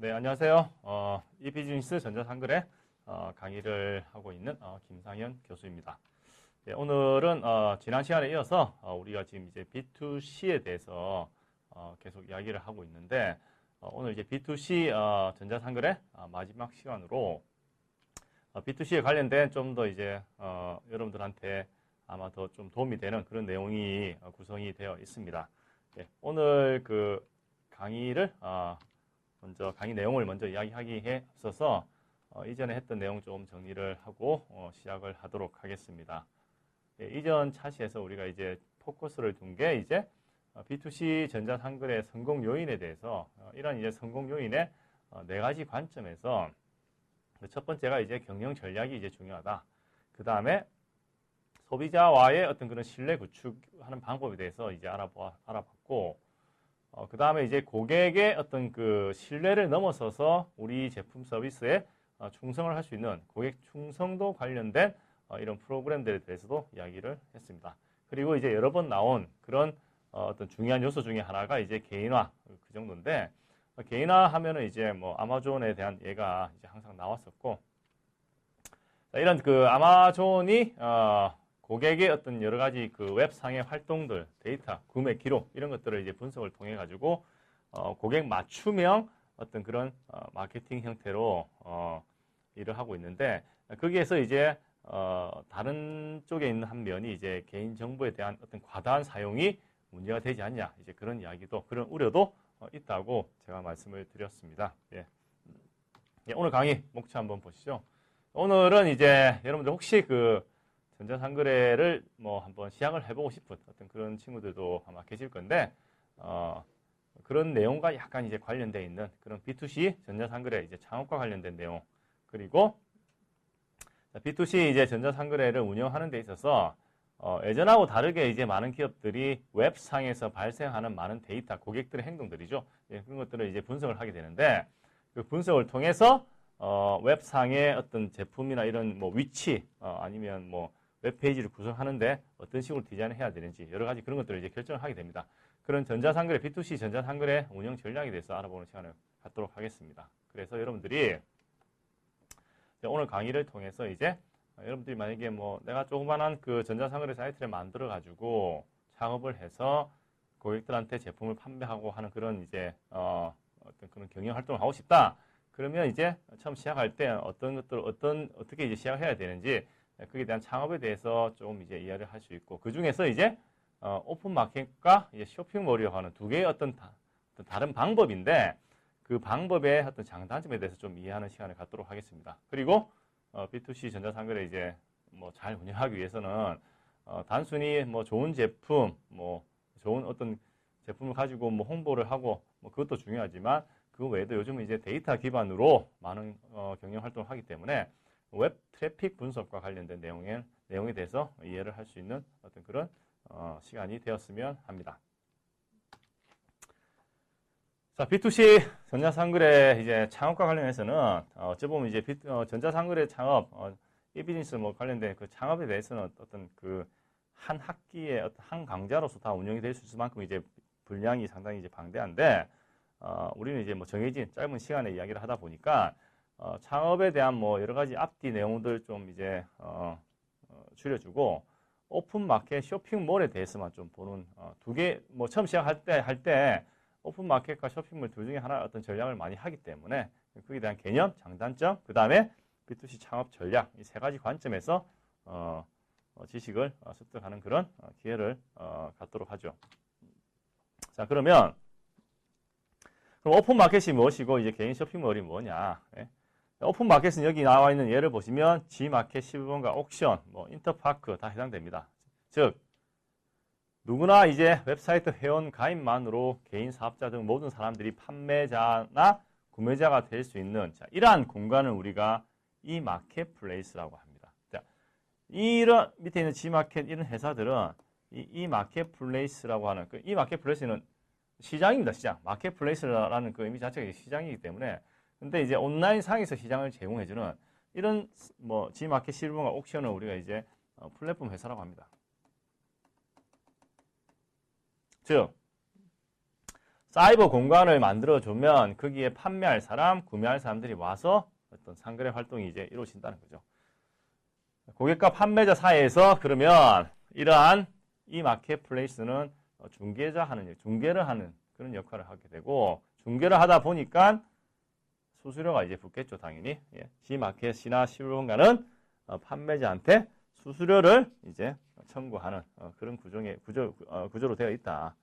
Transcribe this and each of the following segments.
네, 안녕하세요. 이비즈니스 전자상거래 강의를 하고 있는 김상현 교수입니다. 네, 오늘은 지난 시간에 이어서 우리가 지금 이제 B2C에 대해서 계속 이야기를 하고 있는데 오늘 이제 B2C 전자상거래 마지막 시간으로 B2C에 관련된 좀 더 이제 여러분들한테 아마 더 좀 도움이 되는 그런 내용이 구성이 되어 있습니다. 네, 오늘 그 강의를 먼저 강의 내용을 먼저 이야기하기에 앞서서 이전에 했던 내용 좀 정리를 하고 시작을 하도록 하겠습니다. 예, 이전 차시에서 우리가 이제 포커스를 둔 게 이제 B2C 전자상거래 성공 요인에 대해서 이런 이제 성공 요인의 네 가지 관점에서 첫 번째가 이제 경영 전략이 이제 중요하다. 그 다음에 소비자와의 어떤 그런 신뢰 구축하는 방법에 대해서 이제 알아봤고, 그 다음에 이제 고객의 어떤 그 신뢰를 넘어서서 우리 제품 서비스에 충성을 할 수 있는 고객 충성도 관련된 이런 프로그램들에 대해서도 이야기를 했습니다. 그리고 이제 여러 번 나온 그런 어떤 중요한 요소 중에 하나가 이제 개인화 그 정도인데, 개인화 하면은 이제 뭐 아마존에 대한 예가 이제 항상 나왔었고, 이런 그 아마존이 고객의 어떤 여러 가지 그 웹상의 활동들, 데이터, 구매 기록 이런 것들을 이제 분석을 통해 가지고 고객 맞춤형 어떤 그런 마케팅 형태로 일을 하고 있는데, 거기에서 이제 다른 쪽에 있는 한 면이 이제 개인 정보에 대한 어떤 과다한 사용이 문제가 되지 않냐, 이제 그런 이야기도, 그런 우려도 있다고 제가 말씀을 드렸습니다. 예. 예, 오늘 강의 목차 한번 보시죠. 오늘은 이제 여러분들 혹시 그 전자상거래를 뭐 한번 시작을 해보고 싶은 어떤 그런 친구들도 아마 계실 건데, 그런 내용과 약간 이제 관련되어 있는 그런 B2C 전자상거래 이제 창업과 관련된 내용, 그리고 B2C 이제 전자상거래를 운영하는 데 있어서 예전하고 다르게 이제 많은 기업들이 웹상에서 발생하는 많은 데이터, 고객들의 행동들이죠. 예, 그런 것들을 이제 분석을 하게 되는데, 그 분석을 통해서 웹상의 어떤 제품이나 이런 뭐 위치, 아니면 뭐 웹페이지를 구성하는데 어떤 식으로 디자인을 해야 되는지 여러 가지 그런 것들을 이제 결정을 하게 됩니다. 그런 전자상거래, B2C 전자상거래 운영 전략에 대해서 알아보는 시간을 갖도록 하겠습니다. 그래서 여러분들이 오늘 강의를 통해서 이제 여러분들이 만약에 뭐 내가 조그만한 그 전자상거래 사이트를 만들어 가지고 창업을 해서 고객들한테 제품을 판매하고 하는 그런 이제 어떤 그런 경영 활동을 하고 싶다. 그러면 이제 처음 시작할 때 어떤 것들 어떻게 이제 시작해야 되는지, 그에 대한 창업에 대해서 좀 이제 이해를 할 수 있고, 그 중에서 이제 오픈 마켓과 이제 쇼핑몰이라고 하는 두 개의 어떤 다른 방법인데, 그 방법의 어떤 장단점에 대해서 좀 이해하는 시간을 갖도록 하겠습니다. 그리고 B2C 전자상거래 이제 뭐 잘 운영하기 위해서는 단순히 뭐 좋은 제품, 뭐 좋은 어떤 제품을 가지고 뭐 홍보를 하고 뭐 그것도 중요하지만, 그 외에도 요즘은 이제 데이터 기반으로 많은 경영 활동을 하기 때문에 웹 트래픽 분석과 관련된 내용에 대해서 이해를 할 수 있는 어떤 그런 시간이 되었으면 합니다. 자, B2C 전자상거래 이제 창업과 관련해서는 어찌 보면 이제 전자상거래 창업, 이비즈니스 뭐 관련된 그 창업에 대해서는 어떤 그 한 학기의 어떤 한 강좌로서 다 운영이 될 수 있을 만큼 이제 분량이 상당히 이제 방대한데, 우리는 이제 뭐 정해진 짧은 시간에 이야기를 하다 보니까 창업에 대한 뭐 여러 가지 앞뒤 내용들 좀 이제 줄여주고, 오픈 마켓 쇼핑몰에 대해서만 좀 보는 두 개, 뭐 처음 시작할 때 오픈 마켓과 쇼핑몰 둘 중에 하나 어떤 전략을 많이 하기 때문에 그에 대한 개념, 장단점, 그 다음에 B2C 창업 전략, 이 세 가지 관점에서 지식을 습득하는 그런 기회를 갖도록 하죠. 자, 그럼 오픈 마켓이 무엇이고 이제 개인 쇼핑몰이 뭐냐? 예? 오픈 마켓은 여기 나와 있는 예를 보시면 G마켓, 11번가, 옥션, 뭐 인터파크 다 해당됩니다. 즉 누구나 이제 웹사이트 회원 가입만으로 개인 사업자 등 모든 사람들이 판매자나 구매자가 될 수 있는, 자, 이러한 공간을 우리가 이 마켓플레이스라고 합니다. 자, 이런 밑에 있는 G마켓 이런 회사들은 이 마켓플레이스라고 하는 이 마켓플레이스는 시장입니다. 시장. 마켓플레이스라는 그 의미 자체가 시장이기 때문에, 근데 이제 온라인 상에서 시장을 제공해주는 이런 뭐 G마켓, 실버가 옥션을 우리가 이제 플랫폼 회사라고 합니다. 즉 사이버 공간을 만들어주면 거기에 판매할 사람, 구매할 사람들이 와서 어떤 상거래 활동이 이제 이루어진다는 거죠. 고객과 판매자 사이에서 그러면 이러한 이 마켓플레이스는 중개자 하는, 중개를 하는 그런 역할을 하게 되고, 중개를 하다 보니까 수수료가 이제 붙겠죠, 당연히. 예. G마켓이나 실물공간은 판매자한테 수수료를 이제 청구하는 그런 구조로 되어 있다.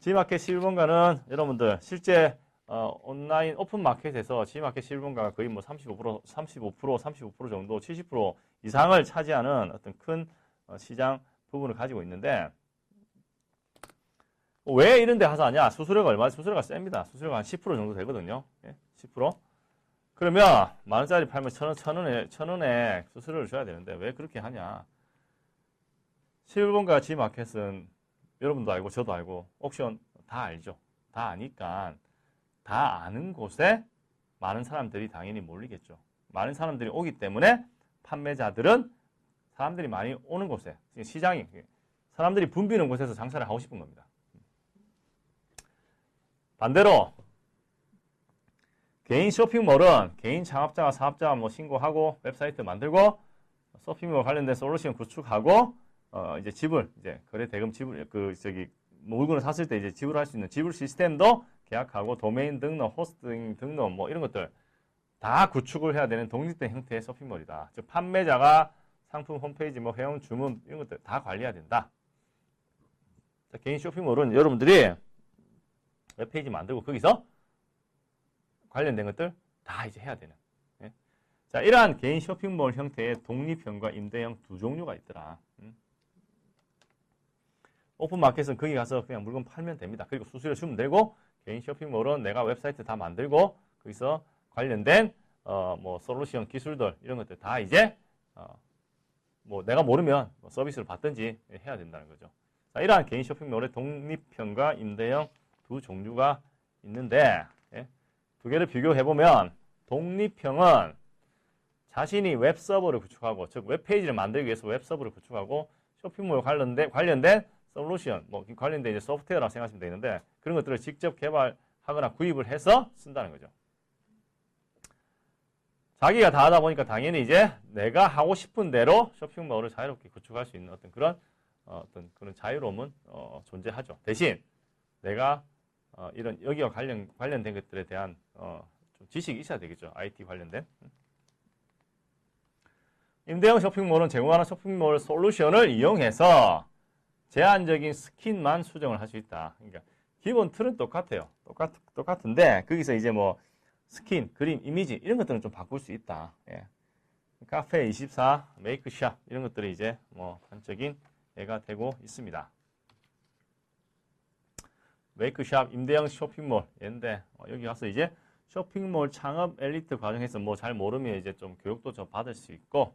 G마켓 실물공간은 여러분들 실제 온라인 오픈마켓에서 G마켓 실물공간가 거의 뭐 35% 정도, 70% 이상을 차지하는 어떤 큰 시장 부분을 가지고 있는데, 왜 이런 데 가서 하냐? 수수료가 얼마? 수수료가 셉니다. 수수료가 한 10% 정도 되거든요. 예? 10%. 그러면 만 원짜리 팔면 천 원에 수수료를 줘야 되는데 왜 그렇게 하냐? 실물공가 G마켓은 여러분도 알고 저도 알고 옥션 다 알죠. 다 아니까 다 아는 곳에 많은 사람들이 당연히 몰리겠죠. 많은 사람들이 오기 때문에 판매자들은 사람들이 많이 오는 곳에, 시장이 사람들이 붐비는 곳에서 장사를 하고 싶은 겁니다. 반대로 개인 쇼핑몰은 개인 창업자가 사업자가 뭐 신고하고 웹사이트 만들고 쇼핑몰 관련된 솔루션 구축하고 이제 지불, 이제 거래 대금 지불, 물건을 샀을 때 이제 지불할 수 있는 지불 시스템도 계약하고 도메인 등록, 호스팅 등록 뭐 이런 것들 다 구축을 해야 되는 독립된 형태의 쇼핑몰이다. 즉 판매자가 상품 홈페이지, 뭐 회원 주문 이런 것들 다 관리해야 된다. 자, 개인 쇼핑몰은 여러분들이 웹페이지 만들고 거기서 관련된 것들 다 이제 해야 되는. 예? 자, 이러한 개인 쇼핑몰 형태의 독립형과 임대형 두 종류가 있더라. 오픈마켓은 거기 가서 그냥 물건 팔면 됩니다. 그리고 수수료 주면 되고, 개인 쇼핑몰은 내가 웹사이트 다 만들고 거기서 관련된 뭐 솔루션 기술들 이런 것들 다 이제 뭐 내가 모르면 뭐 서비스를 받든지 해야 된다는 거죠. 자, 이러한 개인 쇼핑몰의 독립형과 임대형 두 종류가 있는데, 예? 두 개를 비교해보면 독립형은 자신이 웹서버를 구축하고, 즉 웹페이지를 만들기 위해서 웹서버를 구축하고 쇼핑몰 관련된 솔루션, 뭐 관련된 이제 소프트웨어라고 생각하시면 되는데 그런 것들을 직접 개발하거나 구입을 해서 쓴다는 거죠. 자기가 다 하다 보니까 당연히 이제 내가 하고 싶은 대로 쇼핑몰을 자유롭게 구축할 수 있는 어떤 그런 그런 자유로움은 존재하죠. 대신 내가 이런 여기와 관련된 것들에 대한 좀 지식이 있어야 되겠죠. IT 관련된. 임대형 쇼핑몰은 제공하는 쇼핑몰 솔루션을 이용해서 제한적인 스킨만 수정을 할 수 있다. 그러니까 기본 틀은 똑같아요. 똑같은데 거기서 이제 뭐 스킨, 그림, 이미지 이런 것들은 좀 바꿀 수 있다. 예. 카페24, 메이크샵 이런 것들이 이제 뭐 단적인 예가 되고 있습니다. 메이크샵, 임대형 쇼핑몰 얘인데 여기 가서 이제 쇼핑몰 창업 엘리트 과정에서 뭐 잘 모르면 이제 좀 교육도 좀 받을 수 있고,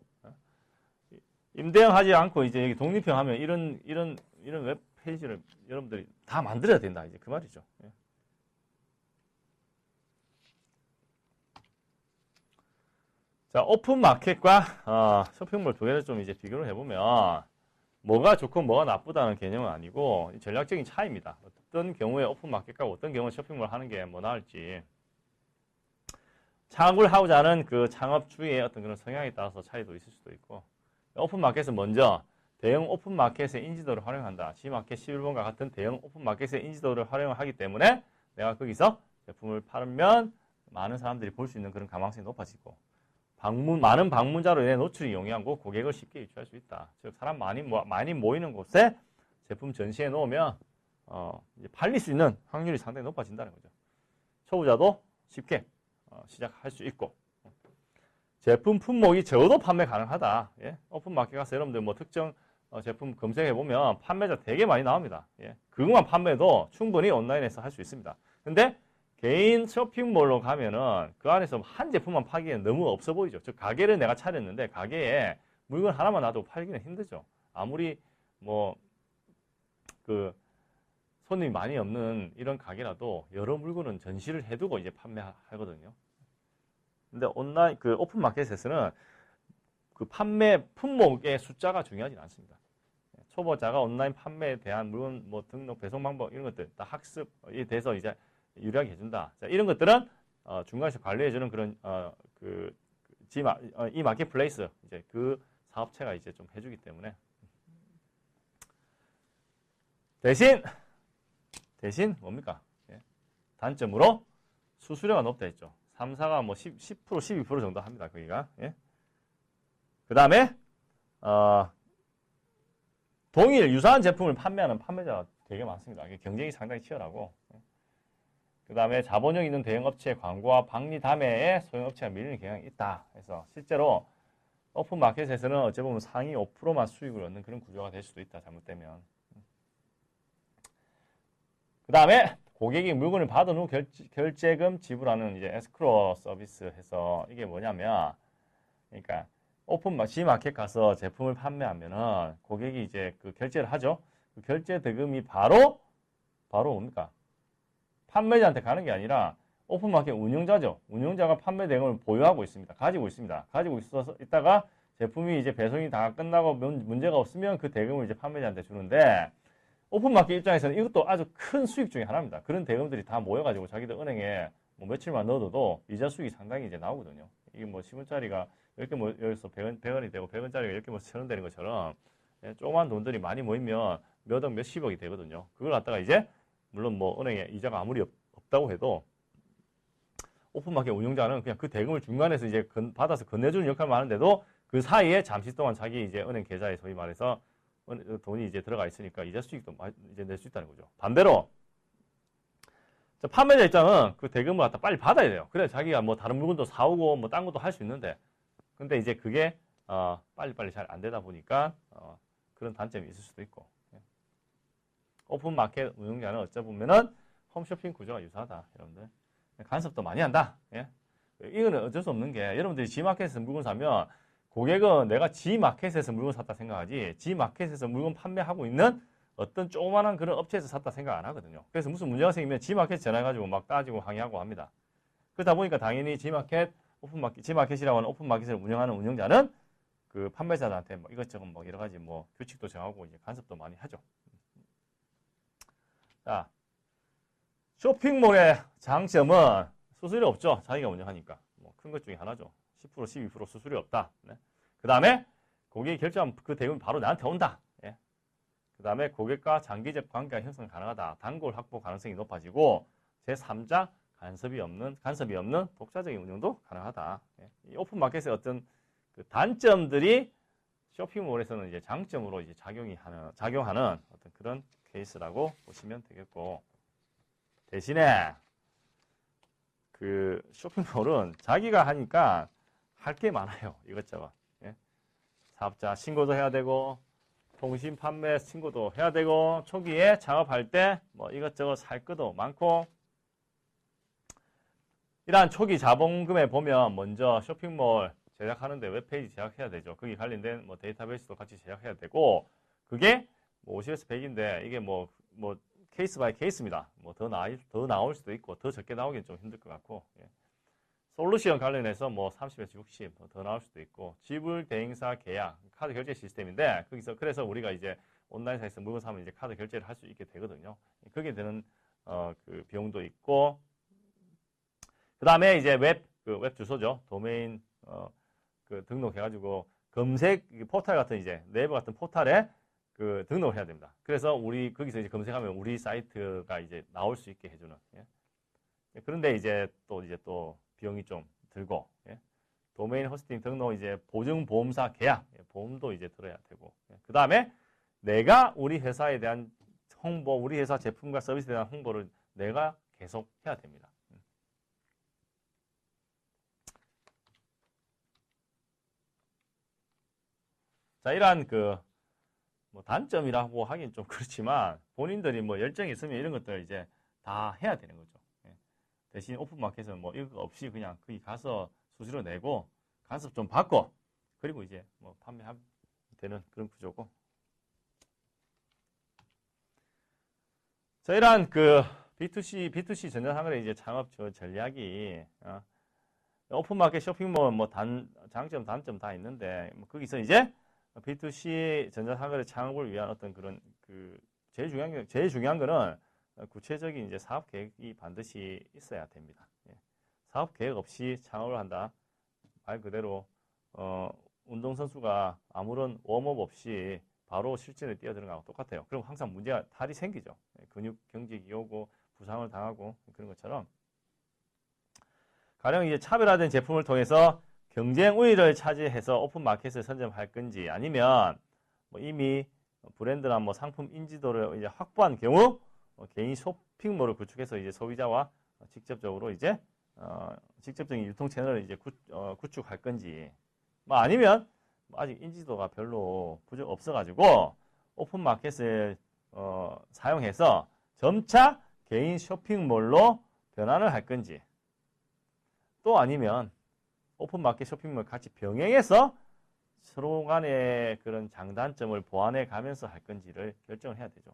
임대형 하지 않고 이제 여기 독립형 하면 이런 웹페이지를 여러분들이 다 만들어야 된다. 이제 그 말이죠. 예. 자, 오픈마켓과 쇼핑몰 두 개를 좀 이제 비교를 해보면 뭐가 좋고 뭐가 나쁘다는 개념은 아니고 전략적인 차이입니다. 어떤 경우에 오픈마켓과 어떤 경우에 쇼핑몰 하는 게 뭐 나을지, 창업을 하고자 하는 그 창업주의 어떤 그런 성향에 따라서 차이도 있을 수도 있고, 오픈마켓은 먼저 대형 오픈마켓의 인지도를 활용한다. G마켓 11번과 같은 대형 오픈마켓의 인지도를 활용하기 때문에 내가 거기서 제품을 팔면 많은 사람들이 볼 수 있는 그런 가망성이 높아지고, 많은 방문자로 인해 노출이 용이하고 고객을 쉽게 유치할 수 있다. 즉 사람 많이 모이는 곳에 제품 전시해 놓으면 이제 팔릴 수 있는 확률이 상당히 높아진다는 거죠. 초보자도 쉽게 시작할 수 있고, 제품 품목이 적어도 판매 가능하다. 예? 오픈마켓 가서 여러분들 뭐 특정 제품 검색해 보면 판매자 되게 많이 나옵니다. 예? 그것만 판매도 충분히 온라인에서 할 수 있습니다. 근데 개인 쇼핑몰로 가면은 그 안에서 한 제품만 파기에는 너무 없어 보이죠. 즉 가게를 내가 차렸는데 가게에 물건 하나만 놔두고 팔기는 힘들죠. 아무리 뭐 그 손님이 많이 없는 이런 가게라도 여러 물건은 전시를 해두고 이제 판매하거든요. 근데 온라인 그 오픈마켓에서는 그 판매 품목의 숫자가 중요하지 않습니다. 초보자가 온라인 판매에 대한 물건 뭐 등록 배송 방법 이런 것들 다 학습에 대해서 이제 유리하게 해준다. 자, 이런 것들은 중간에서 관리해주는 그런 이 마켓플레이스 이제 그 사업체가 이제 좀 해주기 때문에 대신 뭡니까? 예. 단점으로 수수료가 높다 했죠. 3사가 뭐 10%, 12% 정도 합니다. 거기가. 예. 그 다음에 동일 유사한 제품을 판매하는 판매자가 되게 많습니다. 경쟁이 상당히 치열하고. 그 다음에 자본력 있는 대형업체의 광고와 박리 담회에 소형업체가 밀리는 경향이 있다. 그래서 실제로 오픈마켓에서는 어찌 보면 상위 5%만 수익을 얻는 그런 구조가 될 수도 있다. 잘못되면. 그 다음에 고객이 물건을 받은 후 결제금 지불하는 이제 에스크로 서비스 해서 이게 뭐냐면 그러니까 G마켓 가서 제품을 판매하면은 고객이 이제 그 결제를 하죠. 그 결제 대금이 바로 뭡니까? 판매자한테 가는 게 아니라 오픈마켓 운영자죠. 운영자가 판매 대금을 보유하고 있습니다. 가지고 있습니다. 가지고 있다가 제품이 이제 배송이 다 끝나고 문제가 없으면 그 대금을 이제 판매자한테 주는데 오픈마켓 입장에서는 이것도 아주 큰 수익 중에 하나입니다. 그런 대금들이 다 모여가지고 자기들 은행에 뭐 며칠만 넣어둬도 이자 수익이 상당히 이제 나오거든요. 이게 뭐 10원짜리가 10개 모여서 100원이 되고 100원짜리가 10개 모여서 1000원 되는 것처럼 조그만 돈들이 많이 모이면 몇 억, 몇십억이 되거든요. 그걸 갖다가 이제 물론 뭐 은행에 이자가 아무리 없다고 해도 오픈마켓 운영자는 그냥 그 대금을 중간에서 이제 받아서 건네주는 역할만 하는데도 그 사이에 잠시 동안 자기 이제 은행 계좌에 소위 말해서 돈이 이제 들어가 있으니까 이자 수익도 이제 낼 수 있다는 거죠. 반대로 판매자 입장은 그 대금을 갖다 빨리 받아야 돼요. 그래 자기가 뭐 다른 물건도 사오고 뭐 딴 것도 할 수 있는데 근데 이제 그게 빨리빨리 잘 안 되다 보니까 그런 단점이 있을 수도 있고 오픈마켓 운영자는 어쩌 보면은 홈쇼핑 구조가 유사하다. 여러분들 간섭도 많이 한다. 예? 이거는 어쩔 수 없는 게 여러분들이 G마켓에서 물건 사면 고객은 내가 G마켓에서 물건 샀다 생각하지 G마켓에서 물건 판매하고 있는 어떤 조그만한 그런 업체에서 샀다 생각 안 하거든요. 그래서 무슨 문제가 생기면 G마켓 전화해가지고 막 따지고 항의하고 합니다. 그러다 보니까 당연히 G마켓, G마켓이라고 하는 오픈마켓을 운영하는 운영자는 그 판매자들한테 뭐 이것저것 뭐 여러 가지 뭐 규칙도 정하고 이제 간섭도 많이 하죠. 자, 쇼핑몰의 장점은 수수료 없죠. 자기가 운영하니까. 뭐 큰 것 중에 하나죠. 10%, 12% 수수료 없다. 네. 그 다음에 고객이 결제하면 그 대금이 바로 나한테 온다. 예. 그 다음에 고객과 장기적 관계가 형성 가능하다. 단골 확보 가능성이 높아지고 제3자 간섭이 없는 독자적인 운영도 가능하다. 예. 이 오픈마켓의 어떤 그 단점들이 쇼핑몰에서는 이제 장점으로 이제 작용하는 어떤 그런 케이스라고 보시면 되겠고 대신에 그 쇼핑몰은 자기가 하니까 할 게 많아요. 이것저것. 예? 사업자 신고도 해야 되고 통신 판매 신고도 해야 되고 초기에 창업할 때 뭐 이것저것 살 것도 많고 이러한 초기 자본금에 보면 먼저 쇼핑몰 제작하는데 웹페이지 제작해야 되죠. 거기 관련된 뭐 데이터베이스도 같이 제작해야 되고 그게 뭐 50에서 100인데 이게 뭐 케이스 바이 케이스입니다. 뭐 더 나올 수도 있고 더 적게 나오긴 좀 힘들 것 같고 예. 솔루션 관련해서 뭐 30에서 60 더 나올 수도 있고 지불 대행사 계약 카드 결제 시스템인데 거기서 그래서 우리가 이제 온라인상에서 물건 사면 이제 카드 결제를 할 수 있게 되거든요. 거기에 드는 그 비용도 있고 그 다음에 이제 웹 주소죠. 도메인 그 등록해가지고 검색 포탈 같은 이제 네이버 같은 포탈에 그 등록을 해야 됩니다. 그래서 우리 거기서 이제 검색하면 우리 사이트가 이제 나올 수 있게 해주는. 예. 그런데 이제 또 비용이 좀 들고 예. 도메인 호스팅 등록 이제 보증보험사 계약 보험도 이제 들어야 되고 예. 그 다음에 내가 우리 회사에 대한 홍보, 우리 회사 제품과 서비스에 대한 홍보를 내가 계속 해야 됩니다. 자, 이러한 뭐 단점이라고 하긴 좀 그렇지만 본인들이 뭐 열정이 있으면 이런 것들 이제 다 해야 되는 거죠. 예. 대신 오픈마켓은 뭐 이거 없이 그냥 거기 가서 수수료 내고 간섭 좀 받고 그리고 이제 뭐 판매하면 되는 그런 구조고. 자, 이러한 B2C 전자상거래 이제 창업 전략이 오픈마켓 쇼핑몰 뭐 장점 단점 다 있는데 뭐 거기서 이제 B2C 전자상거래 창업을 위한 어떤 그런 제일 중요한 거는 구체적인 이제 사업 계획이 반드시 있어야 됩니다. 예. 사업 계획 없이 창업을 한다. 말 그대로 운동선수가 아무런 웜업 없이 바로 실전에 뛰어드는 거하고 똑같아요. 그럼 항상 문제가 탈이 생기죠. 근육 경직이 오고 부상을 당하고 그런 것처럼 가령 이제 차별화된 제품을 통해서 경쟁 우위를 차지해서 오픈 마켓을 선점할 건지 아니면 뭐 이미 브랜드나 뭐 상품 인지도를 이제 확보한 경우 개인 쇼핑몰을 구축해서 이제 소비자와 직접적으로 이제 직접적인 유통 채널을 이제 구축할 건지 뭐 아니면 아직 인지도가 별로 부족 없어가지고 오픈 마켓을 사용해서 점차 개인 쇼핑몰로 변환을 할 건지 또 아니면 오픈 마켓 쇼핑몰 같이 병행해서 서로 간의 그런 장단점을 보완해 가면서 할 건지를 결정을 해야 되죠.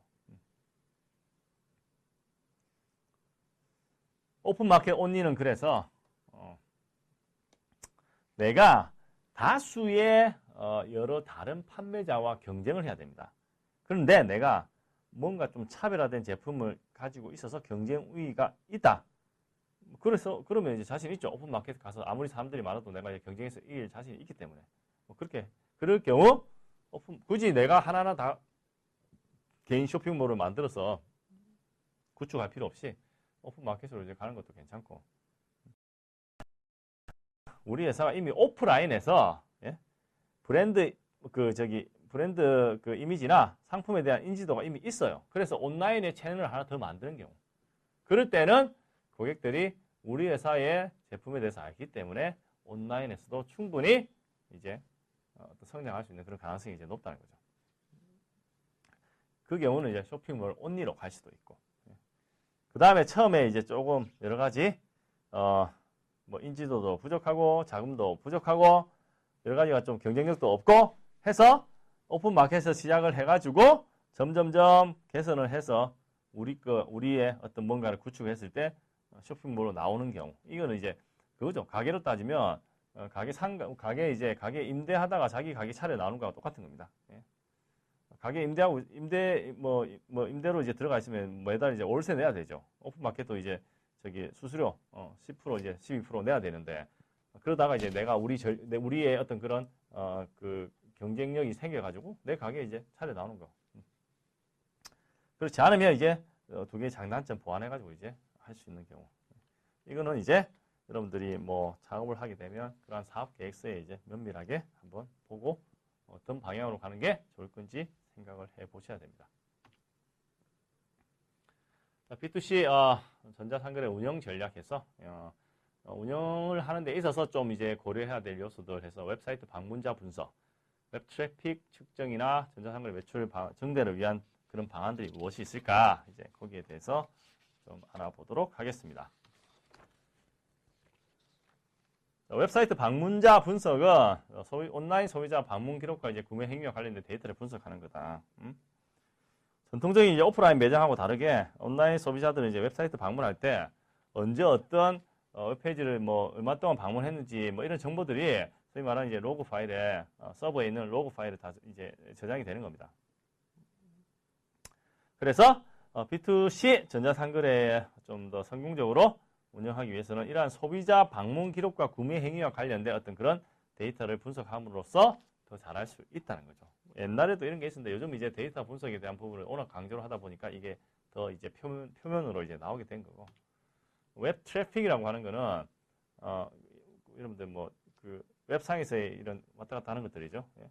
오픈 마켓 온리는 그래서 내가 다수의 여러 다른 판매자와 경쟁을 해야 됩니다. 그런데 내가 뭔가 좀 차별화된 제품을 가지고 있어서 경쟁 우위가 있다. 그러면 이제 자신 있죠. 오픈 마켓 가서 아무리 사람들이 많아도 내가 이제 경쟁에서 이길 자신이 있기 때문에 그럴 경우 굳이 내가 하나하나 다 개인 쇼핑몰을 만들어서 구축할 필요 없이 오픈 마켓으로 이제 가는 것도 괜찮고 우리 회사가 이미 오프라인에서 브랜드 그 이미지나 상품에 대한 인지도가 이미 있어요. 그래서 온라인에 채널을 하나 더 만드는 경우 그럴 때는 고객들이 우리 회사의 제품에 대해서 알기 때문에 온라인에서도 충분히 이제 성장할 수 있는 그런 가능성이 이제 높다는 거죠. 그 경우는 이제 쇼핑몰 온리로 갈 수도 있고. 그 다음에 처음에 이제 조금 여러 가지 뭐 인지도도 부족하고 자금도 부족하고 여러 가지가 좀 경쟁력도 없고 해서 오픈 마켓에서 시작을 해가지고 점점점 개선을 해서 우리의 어떤 뭔가를 구축했을 때 쇼핑몰로 나오는 경우 이거는 이제 그거죠. 가게로 따지면 가게 임대하다가 자기 가게 차려 나오는 거하고 똑같은 겁니다. 예. 가게 임대하고 임대로 이제 들어가 있으면 매달 이제 월세 내야 되죠. 오픈 마켓도 이제 수수료 10% 이제 12% 내야 되는데 그러다가 이제 내가 우리의 어떤 그런 그 경쟁력이 생겨가지고 내 가게 이제 차려 나오는 거. 그렇지 않으면 이제 두 개의 장단점 보완해가지고 이제 할 수 있는 경우. 이거는 이제 여러분들이 뭐 창업을 하게 되면 그러한 사업 계획서에 이제 면밀하게 한번 보고 어떤 방향으로 가는 게 좋을 건지 생각을 해 보셔야 됩니다. B2C 전자상거래 운영 전략에서 운영을 하는 데 있어서 좀 이제 고려해야 될 요소들 해서 웹사이트 방문자 분석, 웹 트래픽 측정이나 전자상거래 매출 증대를 위한 그런 방안들이 무엇이 있을까? 이제 거기에 대해서 좀 알아보도록 하겠습니다. 웹사이트 방문자 분석은 온라인 소비자 방문 기록과 이제 구매 행위와 관련된 데이터를 분석하는 거다. 전통적인 이제 오프라인 매장하고 다르게 온라인 소비자들은 이제 웹사이트 방문할 때 언제 어떤 웹페이지를 뭐 얼마 동안 방문했는지 뭐 이런 정보들이 소위 말하는 이제 로그 파일에 서버에 있는 로그 파일에 다 이제 저장이 되는 겁니다. 그래서 B2C 전자상거래에 좀 더 성공적으로 운영하기 위해서는 이러한 소비자 방문 기록과 구매 행위와 관련된 어떤 그런 데이터를 분석함으로써 더 잘할 수 있다는 거죠. 옛날에도 이런 게 있었는데 요즘 이제 데이터 분석에 대한 부분을 워낙 강조를 하다 보니까 이게 더 이제 표면으로 이제 나오게 된 거고. 웹 트래픽이라고 하는 거는 여러분들 뭐 그 웹상에서의 이런 왔다 갔다 하는 것들이죠. 예.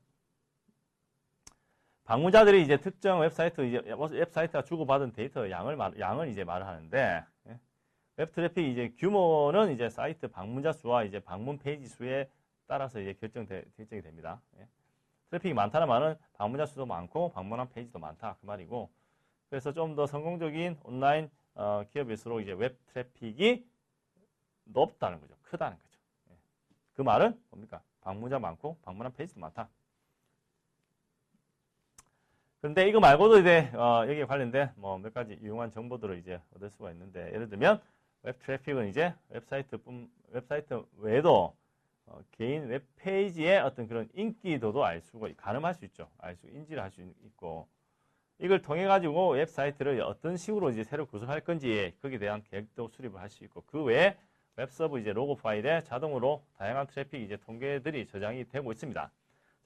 방문자들이 이제 특정 웹사이트가 주고받은 데이터 양을 이제 말을 하는데, 예. 웹 트래픽 이제 규모는 이제 사이트 방문자 수와 이제 방문 페이지 수에 따라서 이제 결정이 됩니다. 예. 트래픽이 많다는 말은 방문자 수도 많고 방문한 페이지도 많다 그 말이고, 그래서 좀 더 성공적인 온라인 기업일수록 이제 웹 트래픽이 높다는 거죠. 크다는 거죠. 예. 그 말은 뭡니까? 방문자 많고 방문한 페이지도 많다. 그런데 이거 말고도 이제 여기에 관련된 뭐 몇 가지 유용한 정보들을 이제 얻을 수가 있는데, 예를 들면 웹 트래픽은 이제 웹사이트 외에도 개인 웹페이지의 어떤 그런 인기도도 알 수가, 가늠할 수 있죠. 인지를 할 수 있고, 이걸 통해 가지고 웹사이트를 어떤 식으로 이제 새로 구성할 건지 거기에 대한 계획도 수립을 할 수 있고, 그 외에 웹서버 이제 로고 파일에 자동으로 다양한 트래픽 이제 통계들이 저장이 되고 있습니다.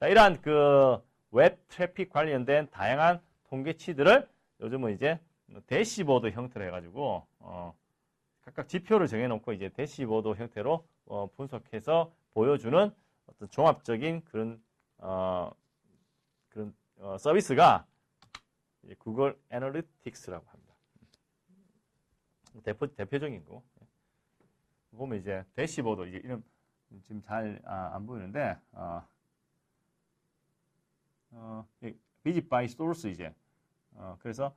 자, 이러한 그 웹 트래픽 관련된 다양한 통계치들을 요즘은 이제 대시보드 형태로 해가지고 각각 지표를 정해놓고 이제 대시보드 형태로 분석해서 보여주는 어떤 종합적인 그런 서비스가 이제 구글 애널리틱스라고 합니다. 대표적인 거 보면 이제 대시보드 이제 이런 지금 잘 안 보이는데 비짓 바이 소스 이제 그래서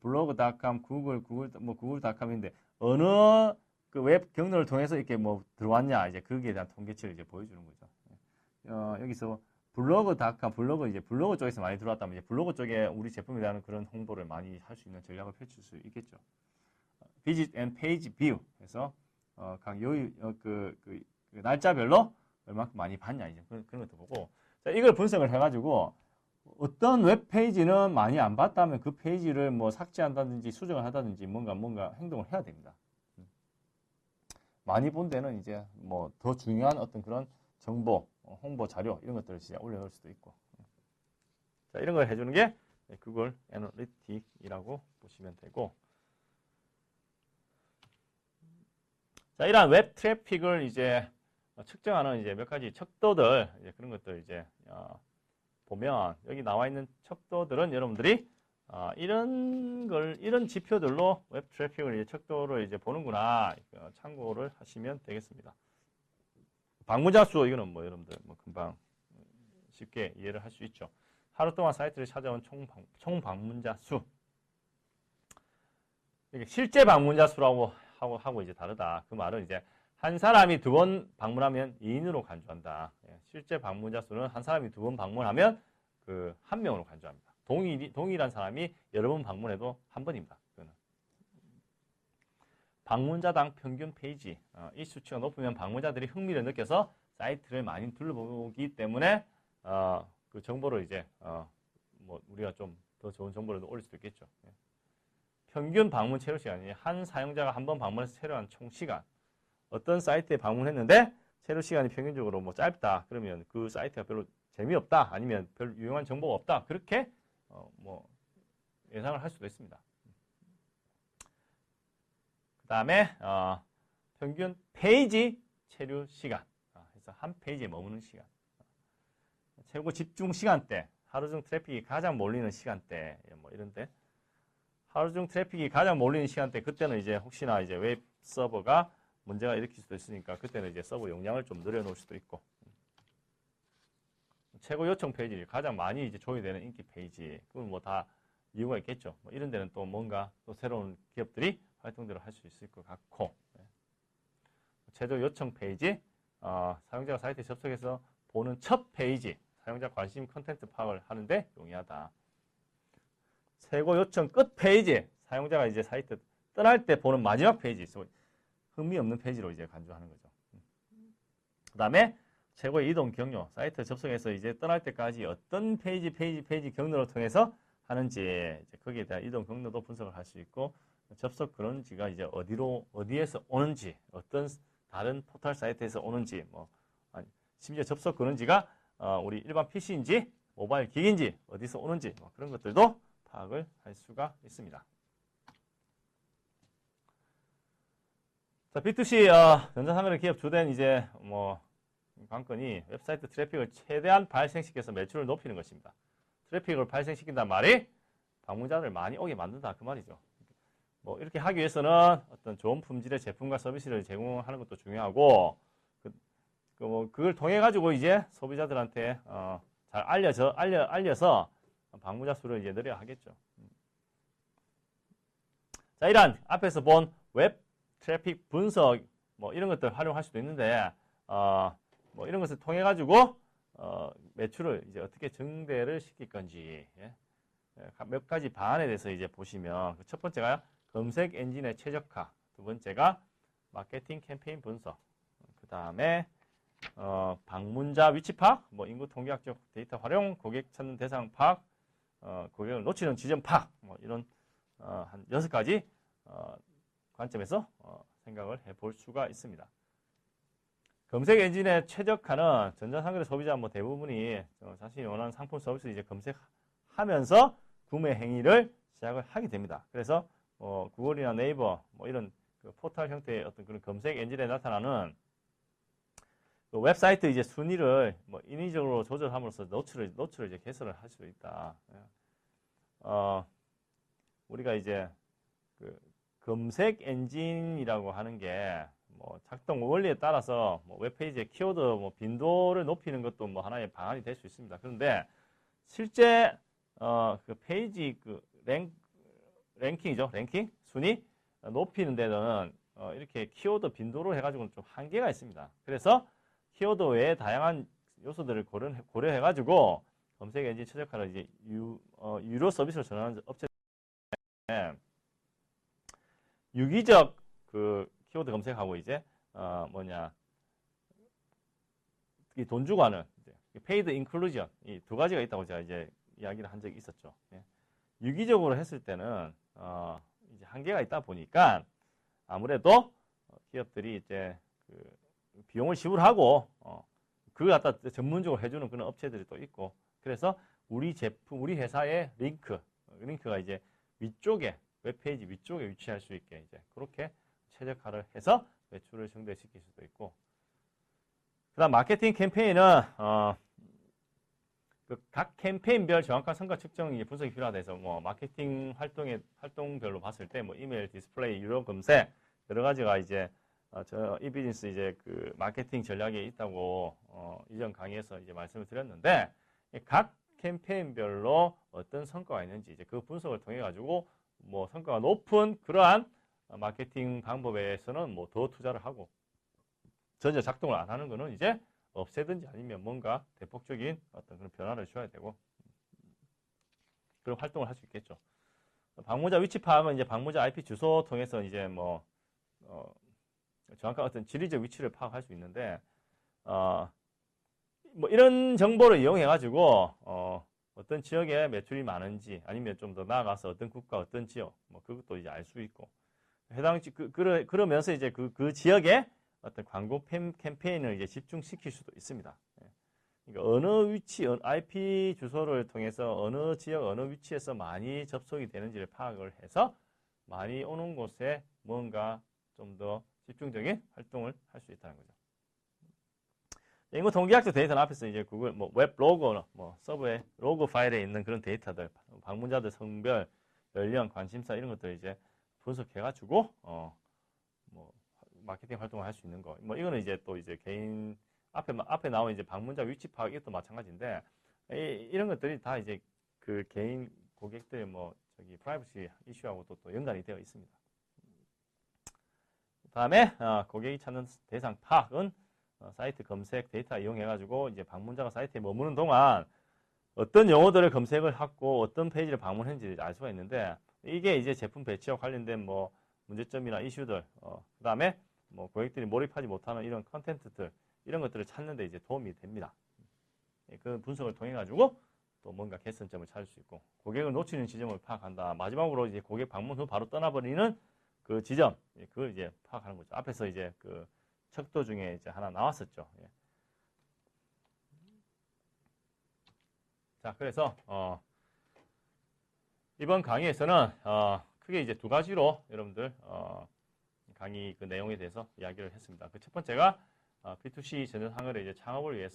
블로그.com, 구글.com인데 어느 그 웹 경로를 통해서 이렇게 뭐 들어왔냐 이제 거기에 대한 통계치를 이제 보여주는 거죠. 여기서 블로그.com, 블로그 쪽에서 많이 들어왔다면 이제 블로그 쪽에 우리 제품에 대한 그런 홍보를 많이 할 수 있는 전략을 펼칠 수 있겠죠. 비짓 앤 페이지 뷰 해서 각 그 날짜별로 얼마큼 많이 봤냐 이제 그런 것도 보고, 자, 이걸 분석을 해가지고 어떤 웹페이지는 많이 안 봤다면 그 페이지를 뭐 삭제한다든지 수정을 하다든지 뭔가 행동을 해야 됩니다. 많이 본 데는 이제 뭐 더 중요한 어떤 그런 정보, 홍보 자료 이런 것들을 진짜 올려놓을 수도 있고, 자, 이런 걸 해주는 게 구글 애널리틱이라고 보시면 되고, 자, 이러한 웹 트래픽을 이제 측정하는 이제 몇 가지 척도들, 이제 그런 것들 이제 보면 여기 나와 있는 척도들은 여러분들이 이런 지표들로 웹 트래픽을 이제 척도를 이제 보는구나 참고를 하시면 되겠습니다. 방문자 수 이거는 뭐 여러분들 뭐 금방 쉽게 이해를 할 수 있죠. 하루 동안 사이트를 찾아온 총 방문자 수. 이게 실제 방문자 수라고 하고 이제 다르다. 그 말은 이제 한 사람이 2번 방문하면 2인으로 간주한다. 실제 방문자 수는 한 사람이 2번 방문하면 그 1명으로 간주합니다. 동일한 사람이 여러 번 방문해도 1번입니다. 그거는. 방문자당 평균 페이지. 이 수치가 높으면 방문자들이 흥미를 느껴서 사이트를 많이 둘러보기 때문에 그 정보를 이제 뭐 우리가 좀 더 좋은 정보를 올릴 수도 있겠죠. 평균 방문 체류 시간이 한 사용자가 한 번 방문해서 체류한 총 시간. 어떤 사이트에 방문했는데 체류 시간이 평균적으로 뭐 짧다. 그러면 그 사이트가 별로 재미없다. 아니면 별로 유용한 정보가 없다. 그렇게 뭐 예상을 할 수도 있습니다. 그 다음에 평균 페이지 체류 시간. 그래서 한 페이지에 머무는 시간. 최고 집중 시간대. 하루 중 트래픽이 가장 몰리는 시간대. 뭐 이런데. 하루 중 트래픽이 가장 몰리는 시간대, 그때는 이제 혹시나 이제 웹 서버가 문제가 일으킬 수도 있으니까 그때는 이제 서버 용량을 좀 늘려놓을 수도 있고, 최고 요청 페이지, 가장 많이 이제 조회되는 인기 페이지, 그건 뭐 다 이유가 있겠죠. 뭐 이런 데는 또 뭔가 또 새로운 기업들이 활동들을 할 수 있을 것 같고, 최저 요청 페이지, 사용자가 사이트에 접속해서 보는 첫 페이지, 사용자 관심 컨텐츠 파악을 하는데 용이하다. 최고 요청 끝 페이지, 사용자가 이제 사이트 떠날 때 보는 마지막 페이지, 흥미없는 페이지로 이제 간주하는 거죠. 그 다음에 최고의 이동 경로, 사이트 접속해서 이제 떠날 때까지 어떤 페이지 경로를 통해서 하는지, 이제 거기에 대한 이동 경로도 분석을 할 수 있고, 접속 그런지가 이제 어디에서 오는지, 어떤 다른 포털 사이트에서 오는지, 뭐 심지어 접속 그런지가 우리 일반 PC인지 모바일 기기인지 어디서 오는지, 뭐 그런 것들도 파악을 할 수가 있습니다. 자, B2C 전자상거래 기업 주된 이제 뭐 관건이 웹사이트 트래픽을 최대한 발생시켜서 매출을 높이는 것입니다. 트래픽을 발생시킨다는 말이 방문자를 많이 오게 만든다 그 말이죠. 뭐 이렇게 하기 위해서는 어떤 좋은 품질의 제품과 서비스를 제공하는 것도 중요하고, 그걸 통해 가지고 이제 소비자들한테 잘 알려서 방문자 수를 이제 늘려야 하겠죠. 자, 이러한 앞에서 본 웹 트래픽 분석 뭐 이런 것들 활용할 수도 있는데, 뭐 이런 것을 통해 가지고 매출을 이제 어떻게 증대를 시킬 건지, 몇 가지 방안에 대해서 이제 보시면, 첫 번째가 검색 엔진의 최적화, 두 번째가 마케팅 캠페인 분석, 그 다음에 방문자 위치 파악, 뭐 인구 통계학적 데이터 활용, 고객 찾는 대상 파악, 고객을 놓치는 지점 파악, 뭐 이런 한 6가지 관점에서 생각을 해볼 수가 있습니다. 검색 엔진에 최적화는 전자상거래 소비자 뭐 대부분이 자신이 원하는 상품 서비스 이제 검색하면서 구매 행위를 시작을 하게 됩니다. 그래서 구글이나 네이버 뭐 이런 그 포털 형태의 어떤 그런 검색 엔진에 나타나는 그 웹사이트 이제 순위를 뭐 인위적으로 조절함으로써 노출을 이제 개설을 할 수 있다. 우리가 이제 그 검색 엔진이라고 하는 게 뭐 작동 원리에 따라서 뭐 웹페이지의 키워드 뭐 빈도를 높이는 것도 뭐 하나의 방안이 될 수 있습니다. 그런데 실제 그 페이지 그 랭킹이죠. 랭킹 순위 높이는 데는 이렇게 키워드 빈도로 해가지고는 좀 한계가 있습니다. 그래서 키워드 외에 다양한 요소들을 고려해가지고 검색 엔진 최적화를 이제 유료 서비스를 전하는 업체 유기적 그 키워드 검색하고 이제 이 돈 주고 하는 페이드 인클루전 이 두 가지가 있다고 제가 이제 이야기를 한 적이 있었죠. 예. 유기적으로 했을 때는 이제 한계가 있다 보니까 아무래도 기업들이 이제 그 비용을 지불하고 그걸 갖다 전문적으로 해주는 그런 업체들이 또 있고 그래서 우리 제품, 우리 회사의 링크가 이제 위쪽에 웹페이지 위쪽에 위치할 수 있게 이제 그렇게 최적화를 해서 매출을 증대시킬 수도 있고 그다음 마케팅 캠페인은 각 캠페인별 정확한 성과 측정 분석이 필요하다 해서 뭐 마케팅 활동별로 봤을 때 뭐 이메일, 디스플레이, 유료 검색 여러 가지가 이제 저 이 비즈니스 이제 그 마케팅 전략에 있다고 이전 강의에서 이제 말씀을 드렸는데 각 캠페인별로 어떤 성과가 있는지 이제 그 분석을 통해 가지고 뭐 성과가 높은 그러한 마케팅 방법에서는 뭐 더 투자를 하고 전혀 작동을 안 하는 거는 이제 없애든지 아니면 뭔가 대폭적인 어떤 그런 변화를 줘야 되고 그런 활동을 할 수 있겠죠. 방문자 위치 파악은 이제 방문자 IP 주소 통해서 이제 뭐 정확한 어떤 지리적 위치를 파악할 수 있는데 뭐 이런 정보를 이용해 가지고 어떤 지역에 매출이 많은지 아니면 좀 더 나아가서 어떤 국가 어떤 지역 뭐 그것도 이제 알 수 있고 해당 그러면서 이제 그 지역에 어떤 광고 캠페인을 이제 집중시킬 수도 있습니다. 그러니까 어느 위치, IP 주소를 통해서 어느 지역, 어느 위치에서 많이 접속이 되는지를 파악을 해서 많이 오는 곳에 뭔가 좀 더 집중적인 활동을 할 수 있다는 거죠. 인구 통계학적 데이터는 앞에서 이제 구글, 뭐 웹 로고, 뭐 서버의 로고 파일에 있는 그런 데이터들, 방문자들 성별, 연령, 관심사 이런 것들 이제 분석해가지고 뭐 마케팅 활동을 할 수 있는 거. 뭐 이거는 이제 또 이제 개인 앞에 나온 이제 방문자 위치 파악 이것도 마찬가지인데 이런 것들이 다 이제 그 개인 고객들의 뭐 저기 프라이버시 이슈하고 또 연관이 되어 있습니다. 다음에 고객이 찾는 대상 파악은 사이트 검색 데이터 이용해가지고 이제 방문자가 사이트에 머무는 동안 어떤 용어들을 검색을 하고 어떤 페이지를 방문했는지 알 수가 있는데 이게 이제 제품 배치와 관련된 뭐 문제점이나 이슈들, 그 다음에 뭐 고객들이 몰입하지 못하는 이런 컨텐츠들 이런 것들을 찾는 데 이제 도움이 됩니다. 그 분석을 통해 가지고 또 뭔가 개선점을 찾을 수 있고 고객을 놓치는 지점을 파악한다. 마지막으로 이제 고객 방문 후 바로 떠나버리는 그 지점, 그걸 이제 파악하는 거죠. 앞에서 이제 그 척도 중에 이제 하나 나왔었죠. 예. 자, 그래서 이번 강의에서는 크게 이제 두 가지로 여러분들 강의 그 내용에 대해서 이야기를 했습니다. 그 첫 번째가 B2C 전자상거래 이제 창업을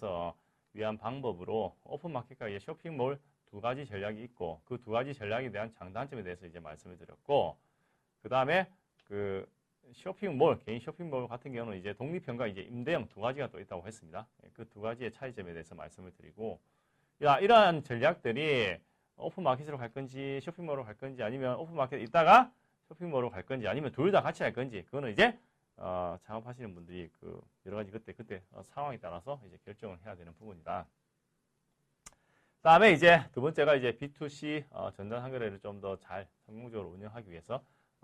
위한 방법으로 오픈마켓과 이제 쇼핑몰 두 가지 전략이 있고 그 두 가지 전략에 대한 장단점에 대해서 이제 말씀을 드렸고 그 다음에 그 쇼핑몰 개인 쇼핑몰 같은 경우는 이제 독립형과 이제 임대형 두 가지가 또 있다고 했습니다. 그 두 가지의 차이점에 대해서 말씀을 드리고 이러한 전략들이 오픈마켓으로 갈 건지 쇼핑몰로 갈 건지 아니면 오픈마켓에 있다가 쇼핑몰로 갈 건지 아니면 둘 다 같이 갈 건지 그거는 이제 창업하시는 분들이 그 여러 가지 그때 상황에 따라서 이제 결정을 해야 되는 부분이다. 다음에 이제 두 번째가 이제 B2C 전자상거래를 좀 더 잘 성공적으로 운영하기 위해서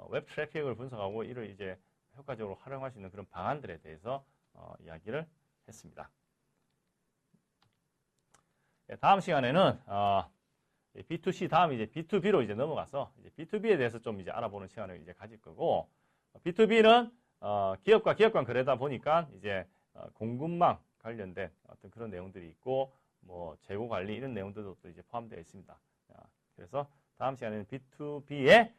웹 트래픽을 분석하고 이를 이제 효과적으로 활용할 수 있는 그런 방안들에 대해서 이야기를 했습니다. 다음 시간에는 B2C 다음 이제 B2B로 이제 넘어가서 이제 B2B에 대해서 좀 이제 알아보는 시간을 이제 가질 거고, B2B는 기업과 기업 간 거래다 보니까 이제 공급망 관련된 어떤 그런 내용들이 있고, 뭐 재고 관리 이런 내용들도 또 이제 포함되어 있습니다. 그래서 다음 시간에는 B2B의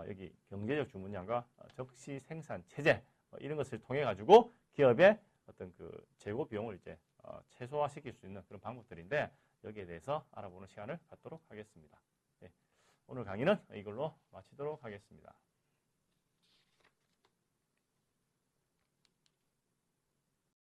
여기 경제적 주문량과 적시 생산 체제 이런 것을 통해 가지고 기업의 어떤 그 재고 비용을 이제 최소화시킬 수 있는 그런 방법들인데, 여기에 대해서 알아보는 시간을 갖도록 하겠습니다. 네, 오늘 강의는 이걸로 마치도록 하겠습니다.